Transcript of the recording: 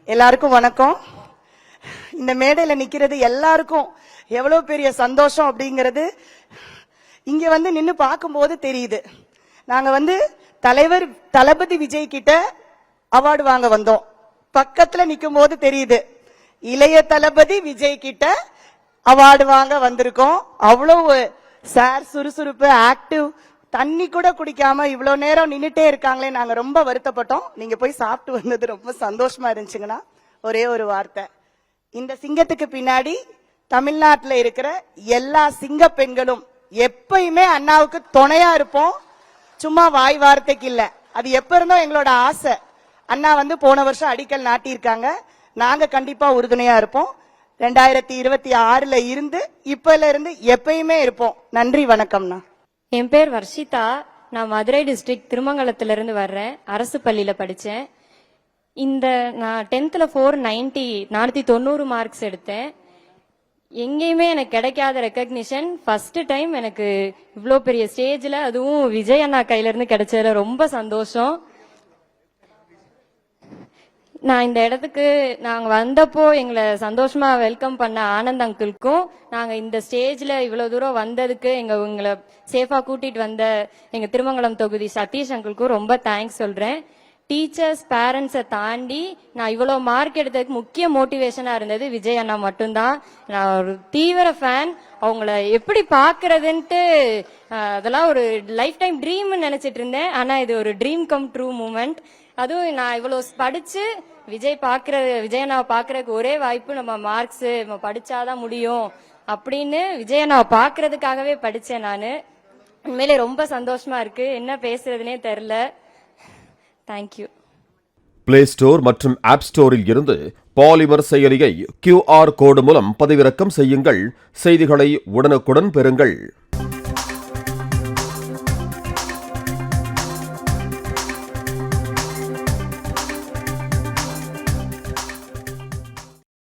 எல்லாருக்கும் வணக்கம். இந்த மேடையில நிக்கிறது எல்லாருக்கும் எவ்வளவு பெரிய சந்தோஷம் அப்படிங்கிறது இங்க வந்து நின்னு பார்க்கும்போது தெரியுது. நாங்க தலைவர் தளபதி விஜய் கிட்ட அவார்டு வாங்க வந்தோம். பக்கத்துல நிக்கும் போது தெரியுது இளைய தளபதி விஜய் கிட்ட அவார்டு வாங்க வந்திருக்கோம். அவ்வளவு சார் சுறுசுறுப்பு, ஆக்டிவ், தண்ணி கூட குடிக்காம இவ்வளவு நேரம் நின்னுட்டே இருக்காங்களே, நாங்க ரொம்ப வருத்தப்பட்டோம். நீங்க போய் சாப்பிட்டு வந்தது ரொம்ப சந்தோஷமா இருந்துச்சுங்கன்னா ஒரே ஒரு வார்த்தை, இந்த சிங்கத்துக்கு பின்னாடி தமிழ்நாட்டில் இருக்கிற எல்லா சிங்க பெண்களும் எப்பயுமே அண்ணாவுக்கு துணையா இருப்போம். சும்மா வாய் வார்த்தைக்கு இல்ல, அது எப்ப இருந்தோ எங்களோட ஆசை. அண்ணா போன வருஷம் அடிக்கல் நாட்டியிருக்காங்க. நாங்க கண்டிப்பா உறுதுணையா இருப்போம். 2026 இருந்து இப்பல இருந்து எப்பயுமே இருப்போம். நன்றி, வணக்கம்ண்ணா. என் பேர் வர்ஷிதா. நான் மதுரை டிஸ்ட்ரிக்ட் திருமங்கலத்துல இருந்து வர்றேன். அரசு பள்ளியில படிச்சேன். நான் 10th 490 மார்க்ஸ் எடுத்தேன். எங்கேயுமே எனக்கு கிடைக்காத ரெக்கக்னிஷன் ஃபர்ஸ்ட் டைம் எனக்கு இவ்வளோ பெரிய ஸ்டேஜ்ல, அதுவும் விஜய் அண்ணா கையில இருந்து கிடைச்சதுல ரொம்ப சந்தோஷம். நான் இந்த இடத்துக்கு நாங்க வந்தப்போ எங்களை சந்தோஷமா வெல்கம் பண்ண ஆனந்த் அங்கிள்க்கும், நாங்க இந்த ஸ்டேஜ்ல இவ்வளவு தூரம் வந்ததுக்கு எங்களை சேஃபா கூட்டிட்டு வந்த எங்க திருமங்கலம் தொகுதி சதீஷ் அங்கிள்க்கும் ரொம்ப தேங்க்ஸ் சொல்றேன். டீச்சர்ஸ், பேரண்ட்ஸை தாண்டி நான் இவ்வளவு மார்க் எடுத்ததுக்கு முக்கிய மோட்டிவேஷனா இருந்தது விஜய் அண்ணா மட்டும்தான். நான் ஒரு தீவிர ஃபேன். அவங்கள எப்படி பாக்குறதுன்ட்டு அதெல்லாம் ஒரு லைஃப் டைம் ட்ரீம் நினைச்சிட்டு இருந்தேன். ஆனா இது ஒரு ட்ரீம் கம் ட்ரூ மூமெண்ட். அதுவும் நான் இவ்வளவு படிச்சு விஜய் அண்ணாவை பாக்குறதுக்கு ஒரே வாய்ப்பு, நம்ம மார்க்ஸ் நம்ம படிச்சாதான் முடியும் அப்படின்னு விஜய் அண்ணாவை பாக்குறதுக்காகவே படிச்சேன். நானு உண்மையிலே ரொம்ப சந்தோஷமா இருக்கு. என்ன பேசுறதுனே தெரியல. தேங்க்யூ. பிளே ஸ்டோர் மற்றும் ஆப் ஸ்டோரில் இருந்து பாலிமர் செயலியை QR கோடு மூலம் பதிவிறக்கம் செய்யுங்கள். செய்திகளை உடனுக்குடன் பெறுங்கள்.